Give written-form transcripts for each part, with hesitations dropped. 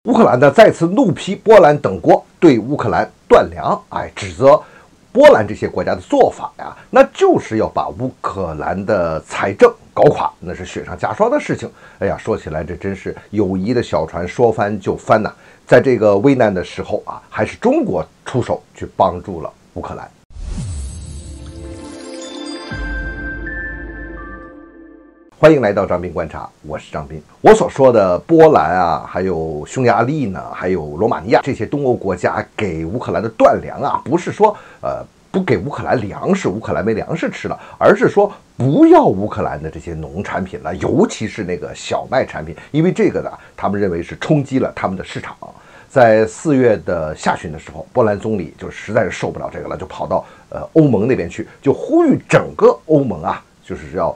乌克兰呢再次怒批波兰等国对乌克兰断粮，指责波兰这些国家的做法呀，那就是要把乌克兰的财政搞垮，那是雪上加霜的事情。哎呀，说起来这真是友谊的小船说翻就翻呐！在这个危难的时候啊，还是中国出手去帮助了乌克兰。欢迎来到张斌观察，我是张斌。我所说的波兰啊，还有匈牙利呢，还有罗马尼亚这些东欧国家给乌克兰的断粮啊，不是说不给乌克兰粮食，乌克兰没粮食吃了，而是说不要乌克兰的这些农产品了，尤其是那个小麦产品，因为这个呢，他们认为是冲击了他们的市场。在4月的下旬的时候，波兰总理就实在是受不了这个了，就跑到欧盟那边去，就呼吁整个欧盟啊，就是要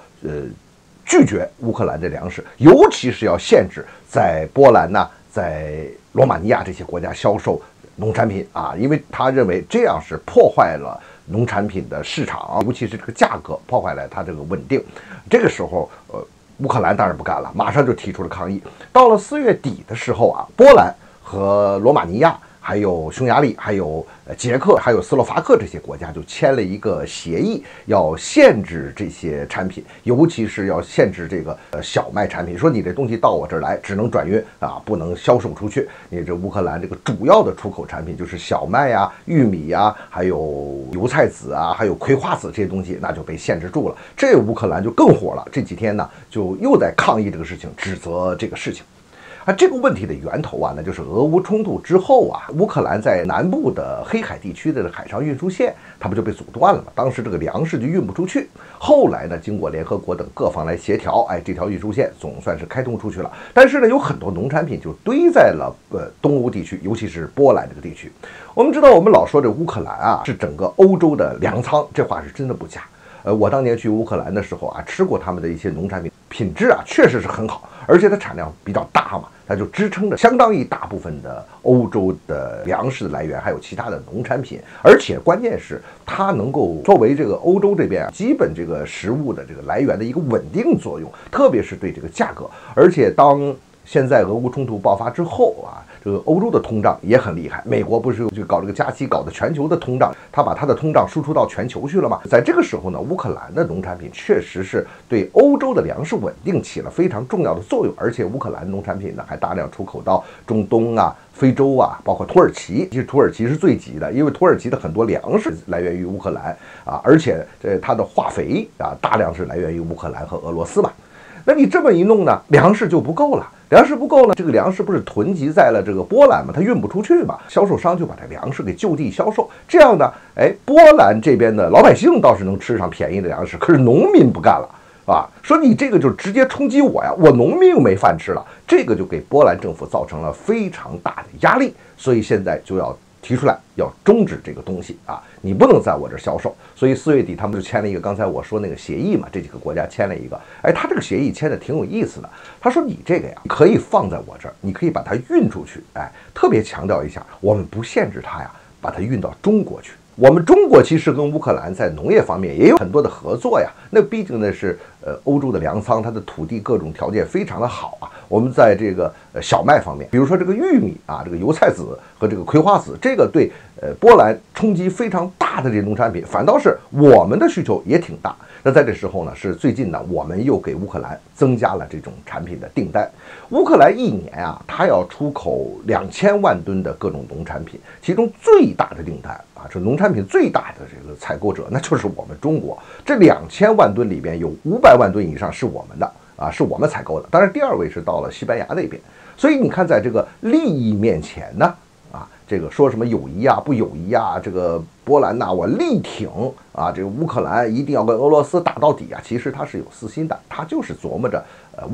拒绝乌克兰的粮食，尤其是要限制在波兰呢，在罗马尼亚这些国家销售农产品啊，因为他认为这样是破坏了农产品的市场，尤其是这个价格，破坏了它这个稳定。这个时候，乌克兰当然不干了，马上就提出了抗议。到了4月底的时候啊，波兰和罗马尼亚，还有匈牙利，还有捷克，还有斯洛伐克这些国家就签了一个协议，要限制这些产品，尤其是要限制这个小麦产品，说你这东西到我这儿来只能转运啊，不能销售出去。你这乌克兰这个主要的出口产品就是小麦呀、玉米呀，还有油菜籽啊，还有葵花籽这些东西，那就被限制住了。这乌克兰就更火了，这几天呢就又在抗议这个事情，指责这个事情。这个问题的源头啊，那就是俄乌冲突之后啊，乌克兰在南部的黑海地区的海上运输线，它不就被阻断了吗？当时这个粮食就运不出去。后来呢，经过联合国等各方来协调，这条运输线总算是开通出去了。但是呢，有很多农产品就堆在了东欧地区，尤其是波兰这个地区。我们知道，我们老说这乌克兰啊是整个欧洲的粮仓，这话是真的不假。我当年去乌克兰的时候啊，吃过他们的一些农产品，品质啊确实是很好，而且它产量比较大嘛，它就支撑着相当一大部分的欧洲的粮食的来源，还有其他的农产品，而且关键是它能够作为这个欧洲这边基本这个食物的这个来源的一个稳定作用，特别是对这个价格，而且当现在俄乌冲突爆发之后啊，这个欧洲的通胀也很厉害。美国不是就搞这个加息，搞的全球的通胀，他把他的通胀输出到全球去了吗？在这个时候呢，乌克兰的农产品确实是对欧洲的粮食稳定起了非常重要的作用，而且乌克兰农产品呢还大量出口到中东啊、非洲啊，包括土耳其。其实土耳其是最急的，因为土耳其的很多粮食来源于乌克兰啊，而且它的化肥啊大量是来源于乌克兰和俄罗斯嘛。那你这么一弄呢，粮食就不够了。粮食不够呢，这个粮食不是囤积在了这个波兰嘛，它运不出去嘛，销售商就把这粮食给就地销售。这样呢，波兰这边的老百姓倒是能吃上便宜的粮食，可是农民不干了啊，说你这个就直接冲击我呀，我农民又没饭吃了，这个就给波兰政府造成了非常大的压力，所以现在就要提出来要终止这个东西啊，你不能在我这儿销售。所以4月底他们就签了一个刚才我说那个协议嘛，这几个国家签了一个，他这个协议签的挺有意思的。他说你这个呀可以放在我这儿，你可以把它运出去，特别强调一下，我们不限制它呀，把它运到中国去。我们中国其实跟乌克兰在农业方面也有很多的合作呀，那毕竟呢是欧洲的粮仓，它的土地各种条件非常的好啊。我们在这个小麦方面，比如说这个玉米啊，这个油菜籽和这个葵花籽，这个对波兰冲击非常大的这些农产品，反倒是我们的需求也挺大。那在这时候呢，是最近呢，我们又给乌克兰增加了这种产品的订单。乌克兰一年啊，它要出口2000万吨的各种农产品，其中最大的订单啊，这农产品最大的这个采购者，那就是我们中国。这2000万吨里边有500万吨以上是我们的啊，是我们采购的。当然，第二位是到了西班牙那边。所以你看，在这个利益面前呢，这个说什么友谊啊、不友谊啊，这个波兰呐，我力挺啊，这个乌克兰一定要跟俄罗斯打到底啊，其实他是有私心的，他就是琢磨着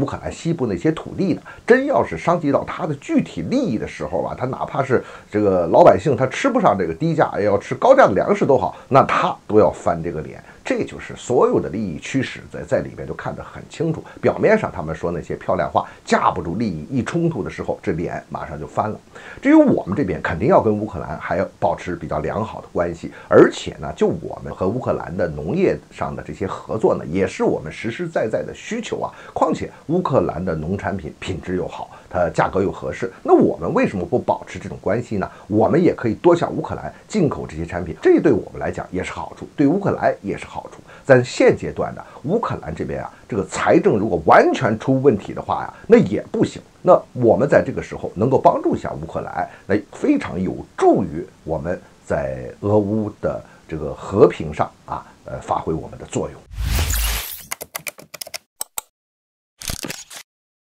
乌克兰西部那些土地的，真要是伤及到他的具体利益的时候吧，他哪怕是这个老百姓他吃不上这个低价，要吃高价的粮食都好，那他都要翻这个脸。这就是所有的利益驱使在里边都看得很清楚。表面上他们说那些漂亮话，架不住利益一冲突的时候，这脸马上就翻了。至于我们这边，肯定要跟乌克兰还要保持比较良好的关系。系，而且呢，就我们和乌克兰的农业上的这些合作呢，也是我们实实在在的需求啊。况且乌克兰的农产品品质又好，它价格又合适，那我们为什么不保持这种关系呢？我们也可以多向乌克兰进口这些产品，这对我们来讲也是好处，对乌克兰也是好处。在现阶段的乌克兰这边啊，这个财政如果完全出问题的话呀，那也不行。那我们在这个时候能够帮助一下乌克兰，那非常有助于我们在俄乌的这个和平上啊，发挥我们的作用。